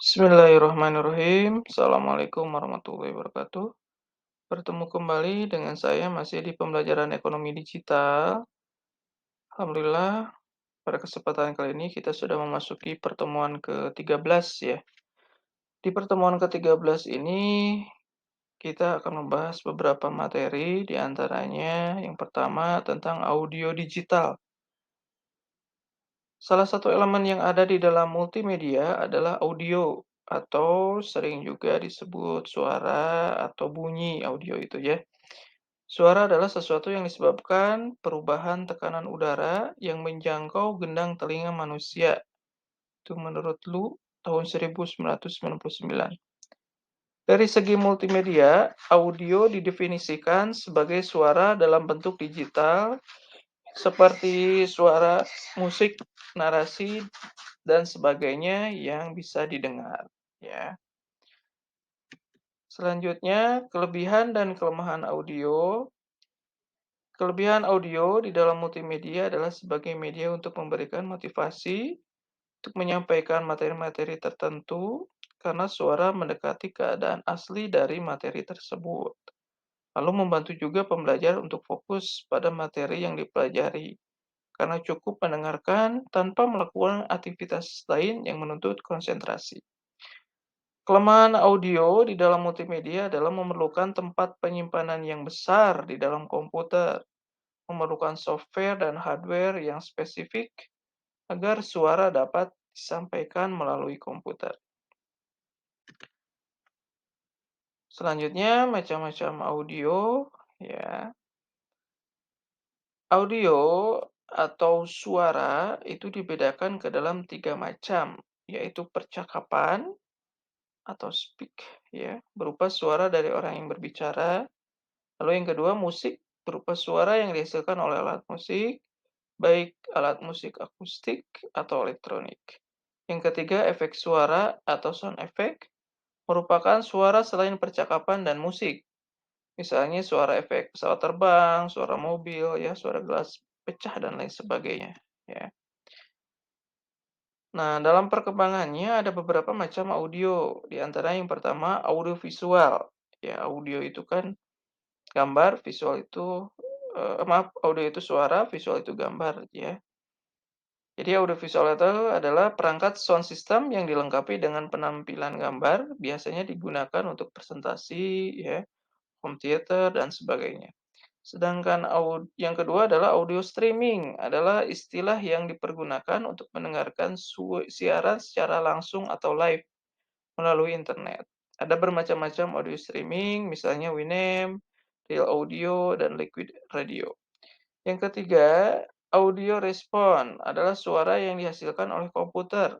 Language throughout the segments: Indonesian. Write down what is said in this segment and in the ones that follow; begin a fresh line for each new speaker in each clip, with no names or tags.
Bismillahirrahmanirrahim. Assalamualaikum warahmatullahi wabarakatuh. Bertemu kembali dengan saya masih di pembelajaran ekonomi digital. Alhamdulillah, pada kesempatan kali ini kita sudah memasuki pertemuan ke-13 ya. Di pertemuan ke-13 ini kita akan membahas beberapa materi, di antaranya yang pertama tentang audio digital. Salah satu elemen yang ada di dalam multimedia adalah audio, atau sering juga disebut suara atau bunyi audio itu ya. Suara adalah sesuatu yang disebabkan perubahan tekanan udara yang menjangkau gendang telinga manusia. Itu menurut Lu tahun 1999. Dari segi multimedia, audio didefinisikan sebagai suara dalam bentuk digital seperti suara musik, narasi, dan sebagainya yang bisa didengar. Ya. Selanjutnya, kelebihan dan kelemahan audio. Kelebihan audio di dalam multimedia adalah sebagai media untuk memberikan motivasi untuk menyampaikan materi-materi tertentu karena suara mendekati keadaan asli dari materi tersebut. Lalu membantu juga pembelajar untuk fokus pada materi yang dipelajari karena cukup mendengarkan tanpa melakukan aktivitas lain yang menuntut konsentrasi. Kelemahan audio di dalam multimedia adalah memerlukan tempat penyimpanan yang besar di dalam komputer, memerlukan software dan hardware yang spesifik agar suara dapat disampaikan melalui komputer. Selanjutnya, macam-macam audio, ya. Audio atau suara itu dibedakan ke dalam 3 macam, yaitu percakapan atau speak, ya, berupa suara dari orang yang berbicara. Lalu yang kedua, musik, berupa suara yang dihasilkan oleh alat musik, baik alat musik akustik atau elektronik. Yang ketiga, efek suara atau sound effect, merupakan suara selain percakapan dan musik. Misalnya suara efek pesawat terbang, suara mobil, ya, suara gelas pecah dan lain sebagainya, ya. Nah, dalam perkembangannya ada beberapa macam audio. Di antara yang pertama audio visual. Ya, audio itu kan gambar, visual itu maaf, audio itu suara, visual itu gambar, ya. Jadi audiovisual itu adalah perangkat sound system yang dilengkapi dengan penampilan gambar, biasanya digunakan untuk presentasi, ya, home theater, dan sebagainya. Sedangkan yang kedua adalah audio streaming, adalah istilah yang dipergunakan untuk mendengarkan siaran secara langsung atau live melalui internet. Ada bermacam-macam audio streaming, misalnya Winamp, Real Audio, dan Liquid Radio. Yang ketiga, audio respon adalah suara yang dihasilkan oleh komputer.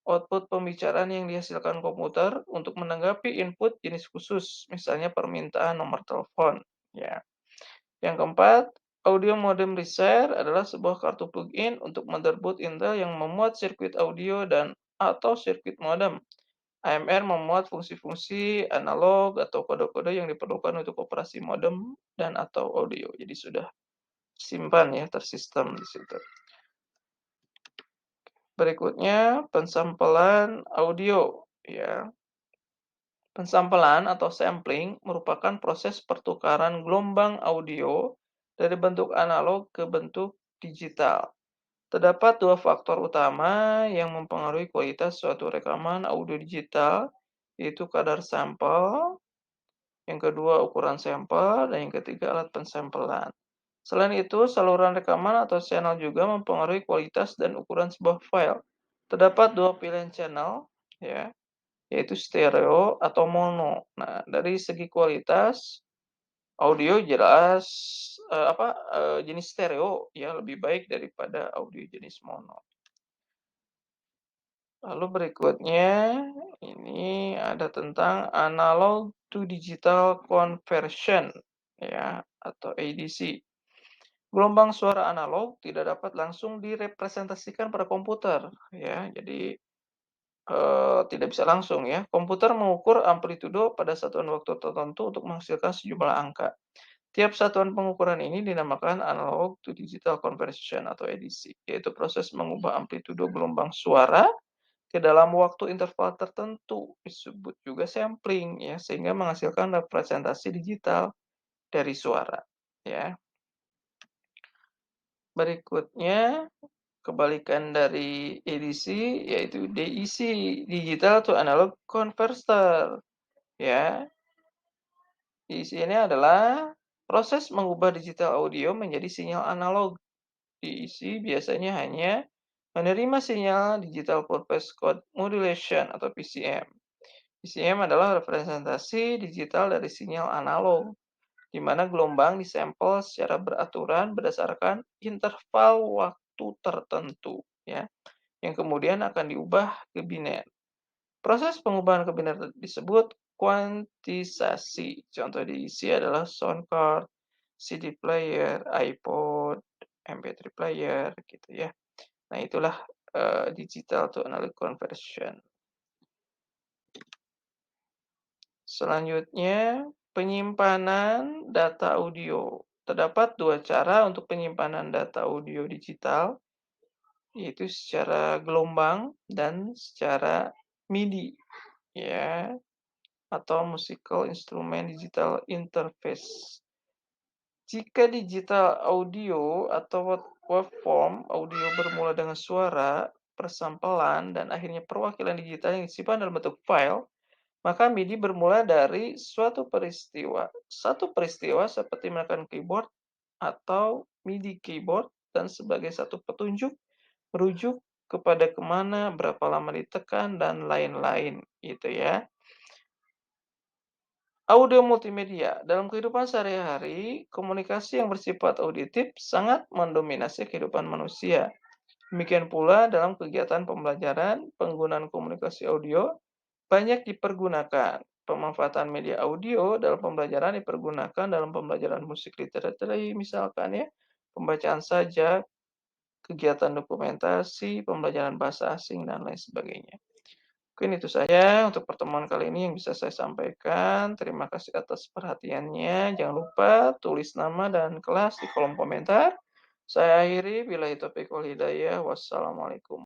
Output pembicaraan yang dihasilkan komputer untuk menanggapi input jenis khusus, misalnya permintaan nomor telepon. Ya. Yang keempat, audio modem reset adalah sebuah kartu plug-in untuk motherboard Intel yang memuat sirkuit audio dan atau sirkuit modem. AMR memuat fungsi-fungsi analog atau kode-kode yang diperlukan untuk operasi modem dan atau audio. Jadi sudah simpan ya, tersistem di situ. Berikutnya, pensampelan audio, ya. Pensampelan atau sampling merupakan proses pertukaran gelombang audio dari bentuk analog ke bentuk digital. Terdapat dua faktor utama yang mempengaruhi kualitas suatu rekaman audio digital, yaitu kadar sampel, yang kedua ukuran sampel, dan yang ketiga alat pensampelan. Selain itu, saluran rekaman atau channel juga mempengaruhi kualitas dan ukuran sebuah file. Terdapat dua pilihan channel, ya, yaitu stereo atau mono. Nah, dari segi kualitas audio jelas jenis stereo ya lebih baik daripada audio jenis mono. Lalu berikutnya ini ada tentang analog to digital conversion ya atau ADC. Gelombang suara analog tidak dapat langsung direpresentasikan pada komputer ya. Jadi tidak bisa langsung ya. Komputer mengukur amplitudo pada satuan waktu tertentu untuk menghasilkan sejumlah angka. Tiap satuan pengukuran ini dinamakan analog to digital conversion atau ADC, yaitu proses mengubah amplitudo gelombang suara ke dalam waktu interval tertentu, disebut juga sampling ya, sehingga menghasilkan representasi digital dari suara, ya. Berikutnya, kebalikan dari ADC yaitu DEC, Digital to Analog Converter, ya. DEC ini adalah proses mengubah digital audio menjadi sinyal analog. DEC biasanya hanya menerima sinyal Digital Purpose Code Modulation atau PCM. PCM adalah representasi digital dari sinyal analog, di mana gelombang disampel secara beraturan berdasarkan interval waktu tertentu, ya, yang kemudian akan diubah ke biner. Proses pengubahan ke biner disebut kuantisasi. Contoh diisi adalah sound card, CD player, iPod, MP3 player, gitu ya. Nah, itulah digital to analog conversion. Selanjutnya, penyimpanan data audio. Terdapat dua cara untuk penyimpanan data audio digital, yaitu secara gelombang dan secara MIDI, ya, atau Musical Instrument Digital Interface. Jika digital audio atau waveform audio bermula dengan suara, persampelan, dan akhirnya perwakilan digital yang disimpan dalam bentuk file, maka MIDI bermula dari suatu peristiwa. Satu peristiwa seperti menekan keyboard atau MIDI keyboard, dan sebagai satu petunjuk merujuk kepada kemana, berapa lama ditekan, dan lain-lain, gitu ya. Audio multimedia. Dalam kehidupan sehari-hari, komunikasi yang bersifat auditif sangat mendominasi kehidupan manusia. Demikian pula dalam kegiatan pembelajaran, penggunaan komunikasi audio banyak dipergunakan. Pemanfaatan media audio dalam pembelajaran dipergunakan dalam pembelajaran musik literatur, misalkan ya, pembacaan sajak, kegiatan dokumentasi, pembelajaran bahasa asing, dan lain sebagainya. Mungkin itu saja untuk pertemuan kali ini yang bisa saya sampaikan. Terima kasih atas perhatiannya. Jangan lupa tulis nama dan kelas di kolom komentar. Saya akhiri, billahi taufiq wal hidayah. Wassalamualaikum.